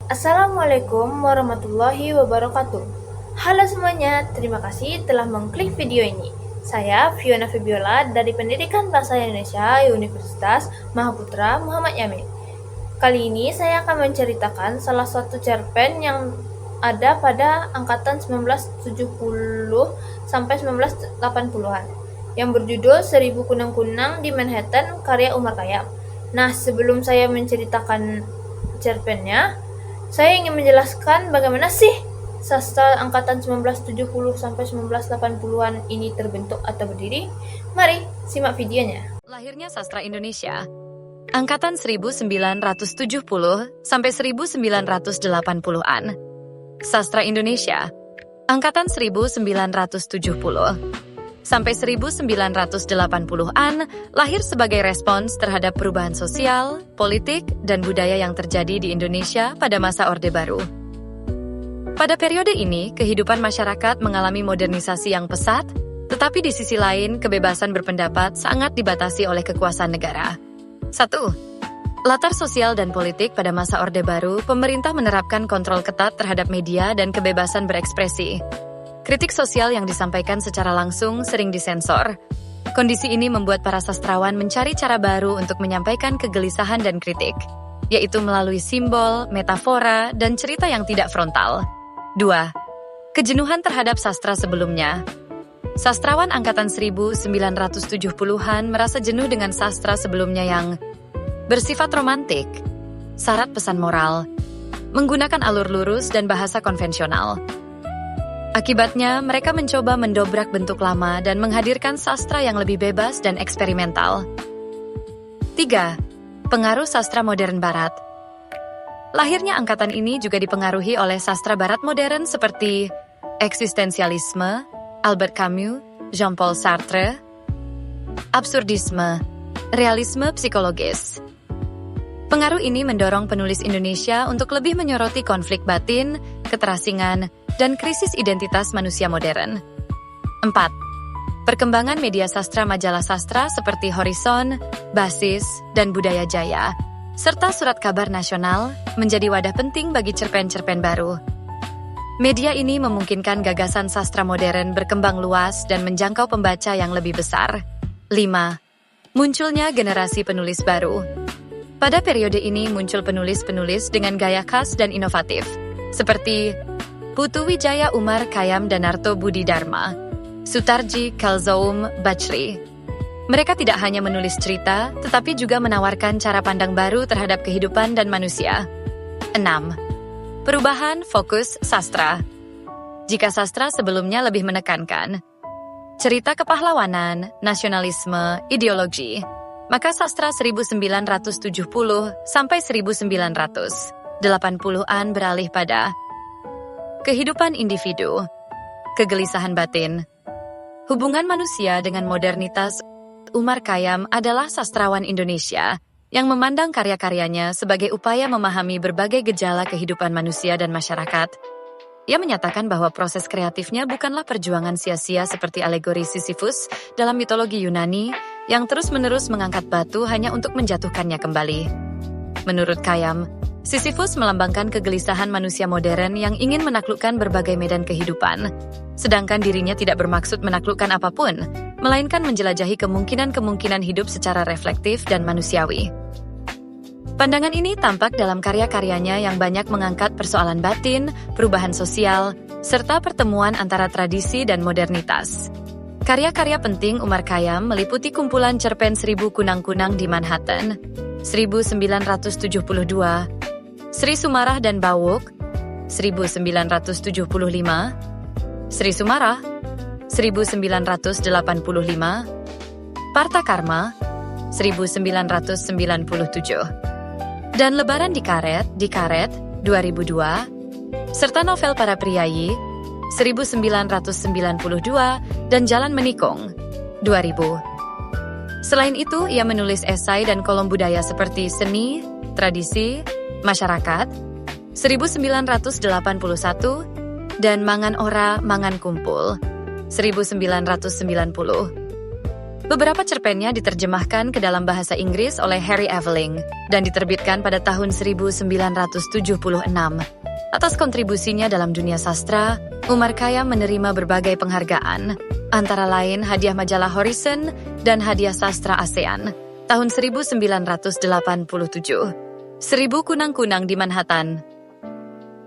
Assalamualaikum warahmatullahi wabarakatuh. Halo semuanya, terima kasih telah mengklik video ini. Saya Fiona Febiola dari Pendidikan Bahasa Indonesia Universitas Mahaputra Muhammad Yamin. Kali ini saya akan menceritakan salah satu cerpen yang ada pada angkatan 1970 sampai 1980-an yang berjudul Seribu Kunang-Kunang di Manhattan karya Umar Khayyam. Nah, sebelum saya menceritakan cerpennya, saya ingin menjelaskan bagaimana sih sastra angkatan 1970 sampai 1980-an ini terbentuk atau berdiri. Mari simak videonya. Lahirnya sastra Indonesia. Angkatan 1970 sampai 1980-an. Sastra Indonesia. Angkatan 1970 sampai 1980-an lahir sebagai respons terhadap perubahan sosial, politik, dan budaya yang terjadi di Indonesia pada masa Orde Baru. Pada periode ini, kehidupan masyarakat mengalami modernisasi yang pesat, tetapi di sisi lain, kebebasan berpendapat sangat dibatasi oleh kekuasaan negara. 1. Latar sosial dan politik pada masa Orde Baru, pemerintah menerapkan kontrol ketat terhadap media dan kebebasan berekspresi. Kritik sosial yang disampaikan secara langsung sering disensor. Kondisi ini membuat para sastrawan mencari cara baru untuk menyampaikan kegelisahan dan kritik, yaitu melalui simbol, metafora, dan cerita yang tidak frontal. 2. Kejenuhan terhadap sastra sebelumnya. Sastrawan angkatan 1970-an merasa jenuh dengan sastra sebelumnya yang bersifat romantik, syarat pesan moral, menggunakan alur lurus dan bahasa konvensional. Akibatnya, mereka mencoba mendobrak bentuk lama dan menghadirkan sastra yang lebih bebas dan eksperimental. 3. Pengaruh sastra modern Barat. Lahirnya angkatan ini juga dipengaruhi oleh sastra Barat modern seperti eksistensialisme, Albert Camus, Jean-Paul Sartre, absurdisme, realisme psikologis. Pengaruh ini mendorong penulis Indonesia untuk lebih menyoroti konflik batin, keterasingan, dan krisis identitas manusia modern. 4. Perkembangan media sastra majalah sastra seperti Horizon, Basis, dan Budaya Jaya, serta Surat Kabar Nasional menjadi wadah penting bagi cerpen-cerpen baru. Media ini memungkinkan gagasan sastra modern berkembang luas dan menjangkau pembaca yang lebih besar. 5. Munculnya generasi penulis baru. Pada periode ini muncul penulis-penulis dengan gaya khas dan inovatif, seperti Putu Wijaya Umar Khayyam dan Narto Budi Dharma, Sutarji Kalzoum Bachri. Mereka tidak hanya menulis cerita, tetapi juga menawarkan cara pandang baru terhadap kehidupan dan manusia. 6. Perubahan fokus sastra. Jika sastra sebelumnya lebih menekankan cerita kepahlawanan, nasionalisme, ideologi, maka sastra 1970 sampai 1980-an beralih pada kehidupan individu, kegelisahan batin, hubungan manusia dengan modernitas. Umar Khayyam adalah sastrawan Indonesia yang memandang karya-karyanya sebagai upaya memahami berbagai gejala kehidupan manusia dan masyarakat. Ia menyatakan bahwa proses kreatifnya bukanlah perjuangan sia-sia seperti alegori Sisyphus dalam mitologi Yunani yang terus-menerus mengangkat batu hanya untuk menjatuhkannya kembali. Menurut Khayyam, Sisyphus melambangkan kegelisahan manusia modern yang ingin menaklukkan berbagai medan kehidupan, sedangkan dirinya tidak bermaksud menaklukkan apapun, melainkan menjelajahi kemungkinan-kemungkinan hidup secara reflektif dan manusiawi. Pandangan ini tampak dalam karya-karyanya yang banyak mengangkat persoalan batin, perubahan sosial, serta pertemuan antara tradisi dan modernitas. Karya-karya penting Umar Khayyam meliputi kumpulan cerpen Seribu Kunang-Kunang di Manhattan, 1972, Sri Sumarah dan Bawuk, 1975, Sri Sumarah, 1985, Parta Karma, 1997, dan Lebaran di Karet, 2002, serta novel Para Priayi, 1992, dan Jalan Menikung, 2000. Selain itu, ia menulis esai dan kolom budaya seperti Seni, Tradisi, Masyarakat, 1981, dan Mangan Ora, Mangan Kumpul, 1990. Beberapa cerpennya diterjemahkan ke dalam bahasa Inggris oleh Harry Aveling dan diterbitkan pada tahun 1976. Atas kontribusinya dalam dunia sastra, Umar Khayyam menerima berbagai penghargaan, antara lain hadiah majalah Horizon dan hadiah sastra ASEAN tahun 1987. 1000 kunang-kunang di Manhattan.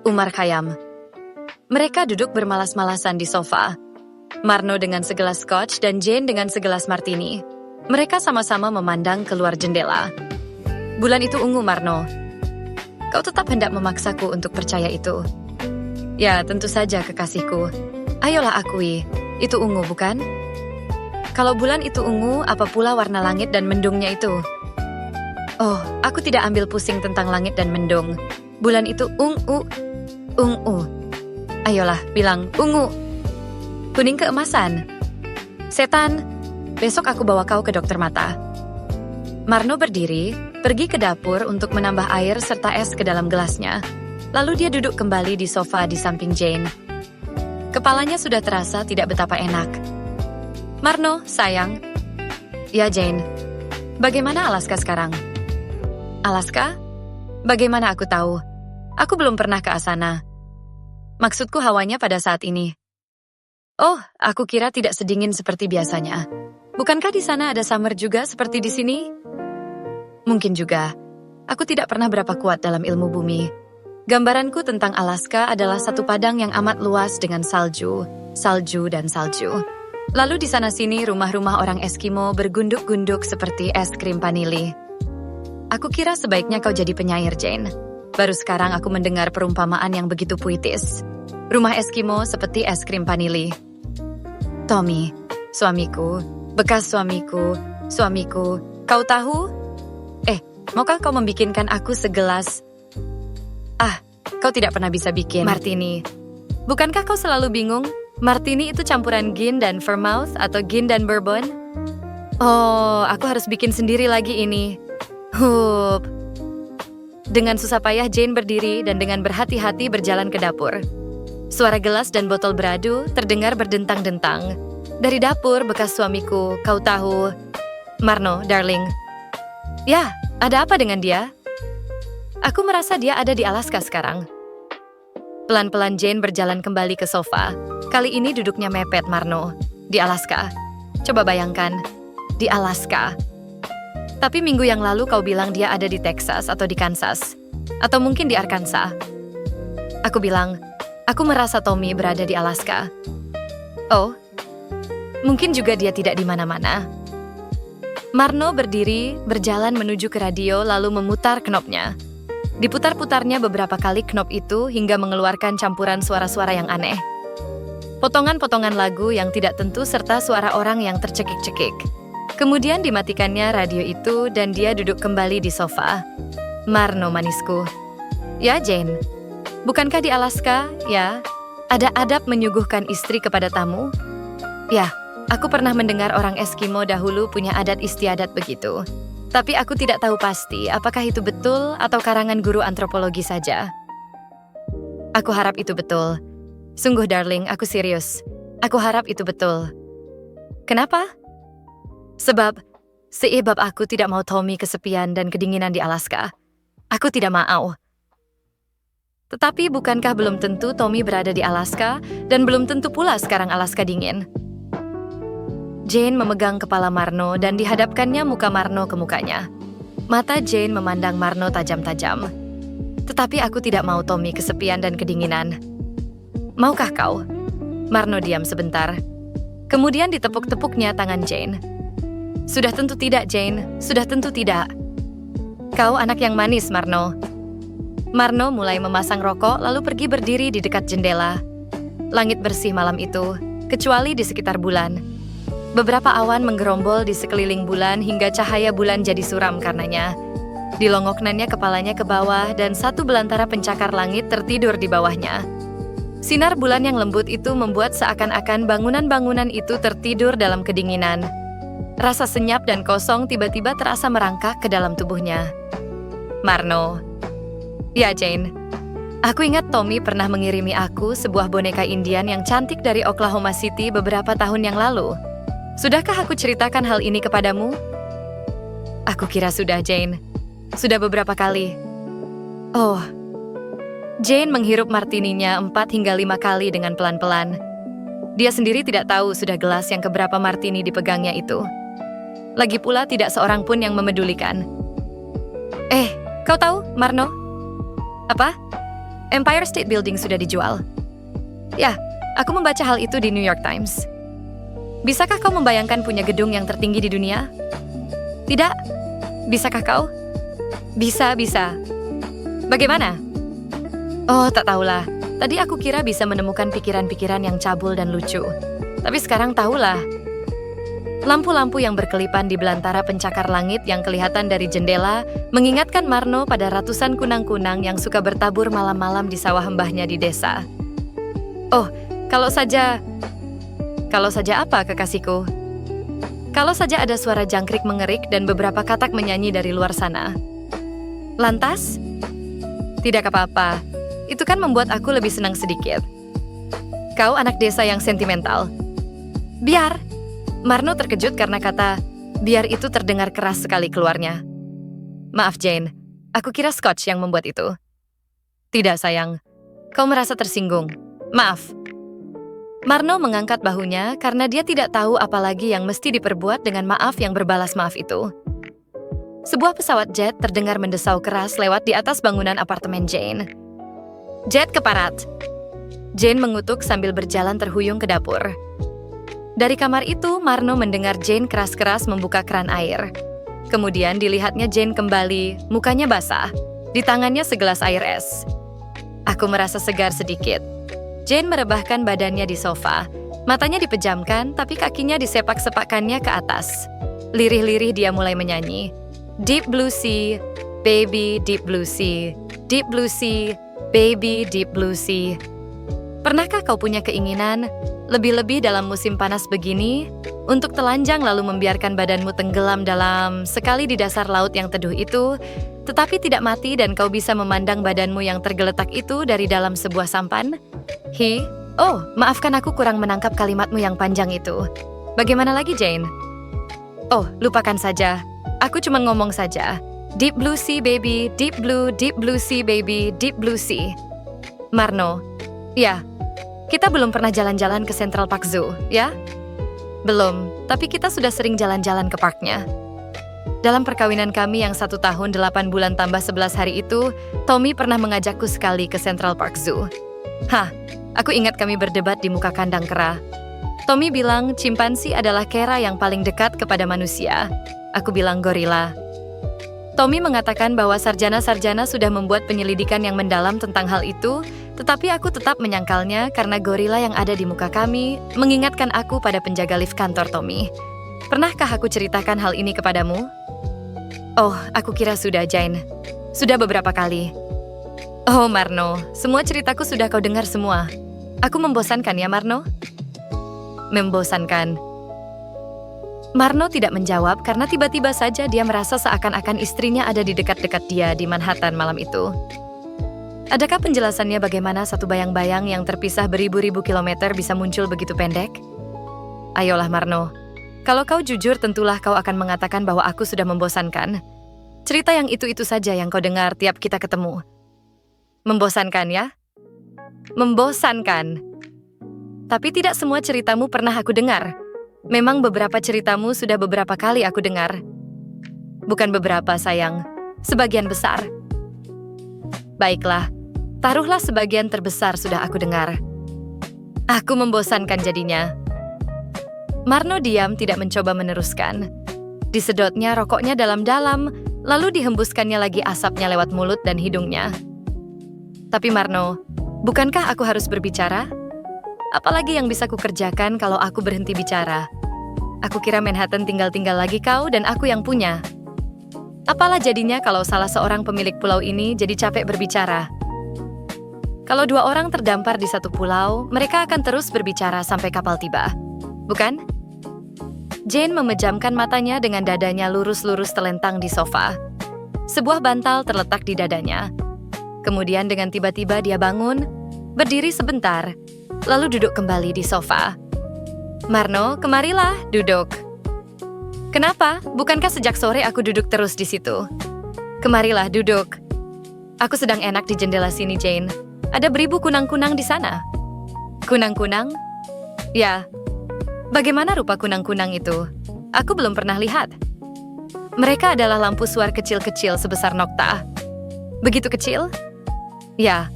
Umar Khayyam. Mereka duduk bermalas-malasan di sofa. Marno dengan segelas scotch dan Jane dengan segelas martini. Mereka sama-sama memandang keluar jendela. Bulan itu ungu, Marno. Kau tetap hendak memaksaku untuk percaya itu. Ya, tentu saja, kekasihku. Ayolah akui, itu ungu, bukan? Kalau bulan itu ungu, apa pula warna langit dan mendungnya itu? Oh, aku tidak ambil pusing tentang langit dan mendung. Bulan itu ungu. Ungu. Ayolah, bilang ungu. Kuning keemasan. Setan, besok aku bawa kau ke dokter mata. Marno berdiri, pergi ke dapur untuk menambah air serta es ke dalam gelasnya. Lalu dia duduk kembali di sofa di samping Jane. Kepalanya sudah terasa tidak betapa enak. Marno, sayang. Ya, Jane. Bagaimana Alaska sekarang? Alaska? Bagaimana aku tahu? Aku belum pernah ke sana. Maksudku hawanya pada saat ini. Oh, aku kira tidak sedingin seperti biasanya. Bukankah di sana ada summer juga seperti di sini? Mungkin juga. Aku tidak pernah berapa kuat dalam ilmu bumi. Gambaranku tentang Alaska adalah satu padang yang amat luas dengan salju, salju, dan salju. Lalu di sana-sini rumah-rumah orang Eskimo bergunduk-gunduk seperti es krim vanili. Aku kira sebaiknya kau jadi penyair, Jane. Baru sekarang aku mendengar perumpamaan yang begitu puitis. Rumah Eskimo seperti es krim vanili. Tommy, suamiku, bekas suamiku, kau tahu? Maukah kau membikinkan aku segelas? Kau tidak pernah bisa bikin martini. Bukankah kau selalu bingung? Martini itu campuran gin dan vermouth atau gin dan bourbon? Oh, aku harus bikin sendiri lagi ini. Hup. Dengan susah payah Jane berdiri dan dengan berhati-hati berjalan ke dapur. Suara gelas dan botol beradu terdengar berdentang-dentang. Dari dapur bekas suamiku, kau tahu. Marno, darling. Ya, ada apa dengan dia? Aku merasa dia ada di Alaska sekarang. Pelan-pelan Jane berjalan kembali ke sofa. Kali ini duduknya mepet, Marno. Di Alaska. Coba bayangkan. Di Alaska. Tapi minggu yang lalu kau bilang dia ada di Texas atau di Kansas. Atau mungkin di Arkansas. Aku bilang, aku merasa Tommy berada di Alaska. Oh, mungkin juga dia tidak di mana-mana. Marno berdiri, berjalan menuju ke radio lalu memutar knopnya. Diputar-putarnya beberapa kali knop itu hingga mengeluarkan campuran suara-suara yang aneh. Potongan-potongan lagu yang tidak tentu serta suara orang yang tercekik-cekik. Kemudian dimatikannya radio itu dan dia duduk kembali di sofa. Marno manisku. Ya, Jane. Bukankah di Alaska, ya, ada adab menyuguhkan istri kepada tamu? Ya, aku pernah mendengar orang Eskimo dahulu punya adat istiadat begitu. Tapi aku tidak tahu pasti apakah itu betul atau karangan guru antropologi saja. Aku harap itu betul. Sungguh, darling, aku serius. Aku harap itu betul. Kenapa? Sebab aku tidak mau Tommy kesepian dan kedinginan di Alaska. Aku tidak mau. Tetapi bukankah belum tentu Tommy berada di Alaska dan belum tentu pula sekarang Alaska dingin? Jane memegang kepala Marno dan dihadapkannya muka Marno ke mukanya. Mata Jane memandang Marno tajam-tajam. Tetapi aku tidak mau Tommy kesepian dan kedinginan. Maukah kau? Marno diam sebentar. Kemudian ditepuk-tepuknya tangan Jane. Sudah tentu tidak, Jane. Sudah tentu tidak. Kau anak yang manis, Marno. Marno mulai memasang rokok lalu pergi berdiri di dekat jendela. Langit bersih malam itu, kecuali di sekitar bulan. Beberapa awan menggerombol di sekeliling bulan hingga cahaya bulan jadi suram karenanya. Dilongoknannya kepalanya ke bawah dan satu belantara pencakar langit tertidur di bawahnya. Sinar bulan yang lembut itu membuat seakan-akan bangunan-bangunan itu tertidur dalam kedinginan. Rasa senyap dan kosong tiba-tiba terasa merangkak ke dalam tubuhnya. Marno. Ya, Jane. Aku ingat Tommy pernah mengirimi aku sebuah boneka Indian yang cantik dari Oklahoma City beberapa tahun yang lalu. Sudahkah aku ceritakan hal ini kepadamu? Aku kira sudah, Jane. Sudah beberapa kali. Oh. Jane menghirup martininya 4 hingga 5 kali dengan pelan-pelan. Dia sendiri tidak tahu sudah gelas yang keberapa martini dipegangnya itu. Lagi pula tidak seorang pun yang memedulikan. Kau tahu, Marno? Apa? Empire State Building sudah dijual. Ya, aku membaca hal itu di New York Times. Bisakah kau membayangkan punya gedung yang tertinggi di dunia? Tidak? Bisakah kau? Bisa. Bagaimana? Oh, tak tahulah. Tadi aku kira bisa menemukan pikiran-pikiran yang cabul dan lucu. Tapi sekarang tahulah. Lampu-lampu yang berkelipan di belantara pencakar langit yang kelihatan dari jendela mengingatkan Marno pada ratusan kunang-kunang yang suka bertabur malam-malam di sawah mbahnya di desa. Oh, kalau saja apa, kekasihku? Kalau saja ada suara jangkrik mengerik dan beberapa katak menyanyi dari luar sana. Lantas? Tidak apa-apa. Itu kan membuat aku lebih senang sedikit. Kau anak desa yang sentimental. Biar. Marno terkejut karena kata biar itu terdengar keras sekali keluarnya. Maaf, Jane. Aku kira Scotch yang membuat itu. Tidak, sayang. Kau merasa tersinggung. Maaf. Marno mengangkat bahunya karena dia tidak tahu apa lagi yang mesti diperbuat dengan maaf yang berbalas maaf itu. Sebuah pesawat jet terdengar mendesau keras lewat di atas bangunan apartemen Jane. Jet keparat. Jane mengutuk sambil berjalan terhuyung ke dapur. Dari kamar itu, Marno mendengar Jane keras-keras membuka keran air. Kemudian dilihatnya Jane kembali, mukanya basah. Di tangannya segelas air es. Aku merasa segar sedikit. Jane merebahkan badannya di sofa. Matanya dipejamkan, tapi kakinya disepak-sepakkannya ke atas. Lirih-lirih dia mulai menyanyi. Deep blue sea, baby deep blue sea. Deep blue sea, baby deep blue sea. Pernahkah kau punya keinginan, lebih-lebih dalam musim panas begini, untuk telanjang lalu membiarkan badanmu tenggelam dalam sekali di dasar laut yang teduh itu, tetapi tidak mati dan kau bisa memandang badanmu yang tergeletak itu dari dalam sebuah sampan? Oh, maafkan aku kurang menangkap kalimatmu yang panjang itu. Bagaimana lagi, Jane? Oh, lupakan saja. Aku cuma ngomong saja. Deep blue sea, baby. Deep blue sea, baby. Deep blue sea. Marno, ya, kita belum pernah jalan-jalan ke Central Park Zoo, ya? Belum, tapi kita sudah sering jalan-jalan ke parknya. Dalam perkawinan kami yang 1 tahun 8 bulan tambah 11 hari itu, Tommy pernah mengajakku sekali ke Central Park Zoo. Aku ingat kami berdebat di muka kandang kera. Tommy bilang cimpansi adalah kera yang paling dekat kepada manusia. Aku bilang gorila. Tommy mengatakan bahwa sarjana-sarjana sudah membuat penyelidikan yang mendalam tentang hal itu, tetapi aku tetap menyangkalnya karena gorila yang ada di muka kami mengingatkan aku pada penjaga lift kantor Tommy. Pernahkah aku ceritakan hal ini kepadamu? Oh, aku kira sudah, Jane. Sudah beberapa kali. Oh, Marno, semua ceritaku sudah kau dengar semua. Aku membosankan ya, Marno? Membosankan. Marno tidak menjawab karena tiba-tiba saja dia merasa seakan-akan istrinya ada di dekat-dekat dia di Manhattan malam itu. Adakah penjelasannya bagaimana satu bayang-bayang yang terpisah beribu-ribu kilometer bisa muncul begitu pendek? Ayolah, Marno. Kalau kau jujur, tentulah kau akan mengatakan bahwa aku sudah membosankan. Cerita yang itu-itu saja yang kau dengar tiap kita ketemu. Membosankan, ya? Membosankan. Tapi tidak semua ceritamu pernah aku dengar. Memang beberapa ceritamu sudah beberapa kali aku dengar. Bukan beberapa, sayang. Sebagian besar. Baiklah, taruhlah sebagian terbesar sudah aku dengar. Aku membosankan jadinya. Marno diam, tidak mencoba meneruskan. Disedotnya rokoknya dalam-dalam, lalu dihembuskannya lagi asapnya lewat mulut dan hidungnya. Tapi Marno, bukankah aku harus berbicara? Apalagi yang bisa kukerjakan kalau aku berhenti bicara? Aku kira Manhattan tinggal-tinggal lagi kau dan aku yang punya. Apalah jadinya kalau salah seorang pemilik pulau ini jadi capek berbicara? Kalau 2 orang terdampar di satu pulau, mereka akan terus berbicara sampai kapal tiba. Bukan? Jane memejamkan matanya dengan dadanya lurus-lurus telentang di sofa. Sebuah bantal terletak di dadanya. Kemudian dengan tiba-tiba dia bangun, berdiri sebentar, lalu duduk kembali di sofa. Marno, kemarilah, duduk. Kenapa? Bukankah sejak sore aku duduk terus di situ? Kemarilah, duduk. Aku sedang enak di jendela sini, Jane. Ada beribu kunang-kunang di sana. Kunang-kunang? Ya. Bagaimana rupa kunang-kunang itu? Aku belum pernah lihat. Mereka adalah lampu suar kecil-kecil sebesar nokta. Begitu kecil? Ya.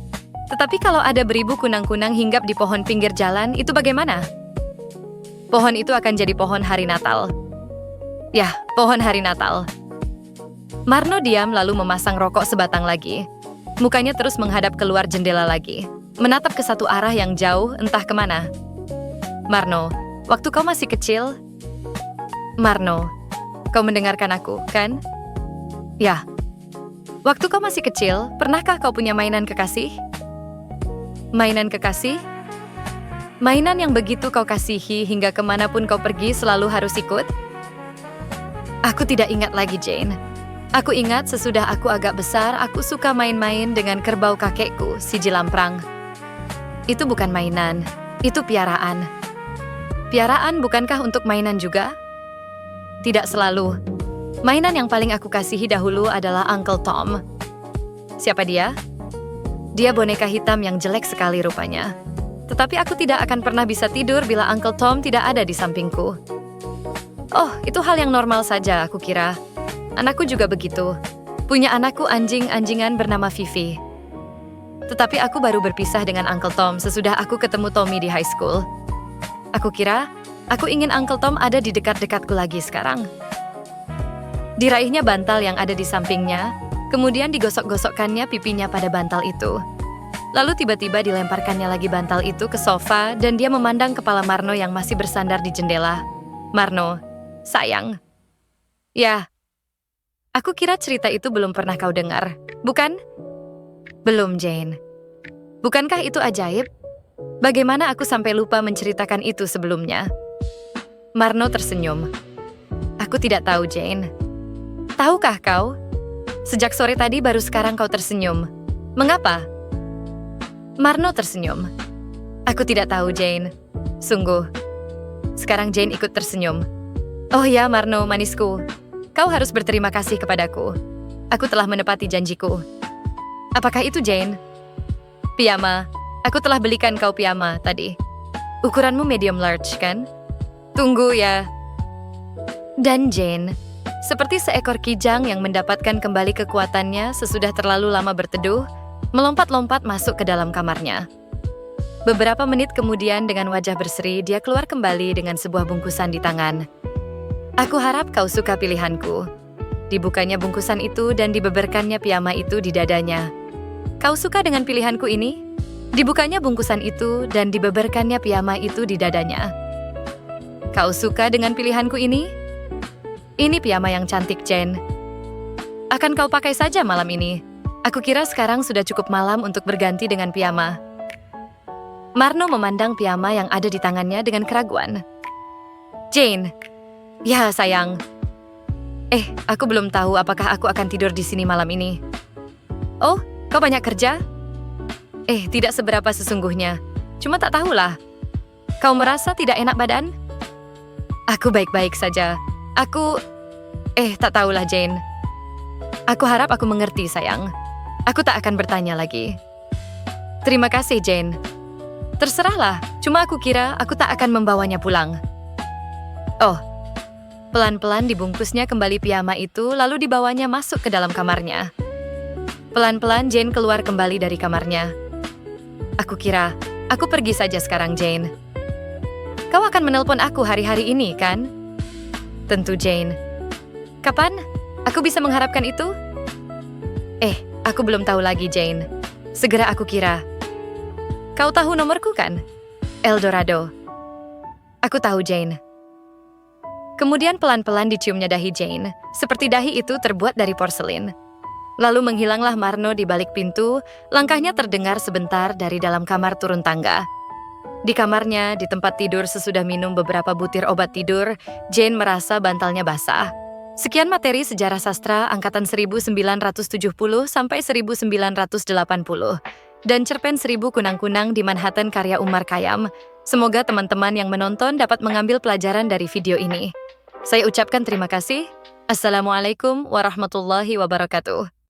Tetapi kalau ada beribu kunang-kunang hinggap di pohon pinggir jalan, itu bagaimana? Pohon itu akan jadi pohon hari Natal. Ya, pohon hari Natal. Marno diam lalu memasang rokok sebatang lagi. Mukanya terus menghadap keluar jendela lagi. Menatap ke satu arah yang jauh, entah kemana. Marno, waktu kau masih kecil... Marno, kau mendengarkan aku, kan? Ya. Waktu kau masih kecil, pernahkah kau punya mainan kekasih? Mainan kekasih? Mainan yang begitu kau kasihi hingga kemanapun kau pergi selalu harus ikut? Aku tidak ingat lagi, Jane. Aku ingat sesudah aku agak besar, aku suka main-main dengan kerbau kakekku, si Jilamprang. Itu bukan mainan, itu piaraan. Piaraan bukankah untuk mainan juga? Tidak selalu. Mainan yang paling aku kasihi dahulu adalah Uncle Tom. Siapa dia? Dia boneka hitam yang jelek sekali rupanya. Tetapi aku tidak akan pernah bisa tidur bila Uncle Tom tidak ada di sampingku. Oh, itu hal yang normal saja, aku kira. Anakku juga begitu. Punya anakku anjing-anjingan bernama Fifi. Tetapi aku baru berpisah dengan Uncle Tom sesudah aku ketemu Tommy di high school. Aku kira, aku ingin Uncle Tom ada di dekat-dekatku lagi sekarang. Diraihnya bantal yang ada di sampingnya, kemudian digosok-gosokkannya pipinya pada bantal itu. Lalu tiba-tiba dilemparkannya lagi bantal itu ke sofa dan dia memandang kepala Marno yang masih bersandar di jendela. Marno, sayang. Ya, aku kira cerita itu belum pernah kau dengar, bukan? Belum, Jane. Bukankah itu ajaib? Bagaimana aku sampai lupa menceritakan itu sebelumnya? Marno tersenyum. Aku tidak tahu, Jane. Tahukah kau? Sejak sore tadi baru sekarang kau tersenyum. Mengapa? Marno tersenyum. Aku tidak tahu, Jane. Sungguh. Sekarang Jane ikut tersenyum. Oh ya, Marno, manisku. Kau harus berterima kasih kepadaku. Aku telah menepati janjiku. Apakah itu, Jane? Piyama. Aku telah belikan kau piyama tadi. Ukuranmu medium large, kan? Tunggu ya. Dan Jane, seperti seekor kijang yang mendapatkan kembali kekuatannya sesudah terlalu lama berteduh, melompat-lompat masuk ke dalam kamarnya. Beberapa menit kemudian dengan wajah berseri, dia keluar kembali dengan sebuah bungkusan di tangan. Aku harap kau suka pilihanku. Dibukanya bungkusan itu dan dibeberkannya piyama itu di dadanya. Kau suka dengan pilihanku ini? Dibukanya bungkusan itu dan dibeberkannya piyama itu di dadanya. Kau suka dengan pilihanku ini? Ini piyama yang cantik, Jane. Akan kau pakai saja malam ini. Aku kira sekarang sudah cukup malam untuk berganti dengan piyama. Marno memandang piyama yang ada di tangannya dengan keraguan. Jane. Ya, sayang. Aku belum tahu apakah aku akan tidur di sini malam ini. Oh, kau banyak kerja? Tidak seberapa sesungguhnya. Cuma tak tahulah. Kau merasa tidak enak badan? Aku baik-baik saja. Tak tahulah, Jane. Aku harap aku mengerti, sayang. Aku tak akan bertanya lagi. Terima kasih, Jane. Terserahlah, cuma aku kira aku tak akan membawanya pulang. Oh, pelan-pelan dibungkusnya kembali piyama itu, lalu dibawanya masuk ke dalam kamarnya. Pelan-pelan Jane keluar kembali dari kamarnya. Aku kira, aku pergi saja sekarang, Jane. Kau akan menelpon aku hari-hari ini, kan? Tentu, Jane. Kapan? Aku bisa mengharapkan itu? Aku belum tahu lagi, Jane. Segera aku kira. Kau tahu nomorku, kan? Eldorado. Aku tahu, Jane. Kemudian pelan-pelan diciumnya dahi Jane, seperti dahi itu terbuat dari porselin. Lalu menghilanglah Marno di balik pintu, langkahnya terdengar sebentar dari dalam kamar turun tangga. Di kamarnya, di tempat tidur sesudah minum beberapa butir obat tidur, Jane merasa bantalnya basah. Sekian materi sejarah sastra angkatan 1970 sampai 1980. dan cerpen 1000 kunang-kunang di Manhattan karya Umar Khayyam. Semoga teman-teman yang menonton dapat mengambil pelajaran dari video ini. Saya ucapkan terima kasih. Assalamualaikum warahmatullahi wabarakatuh.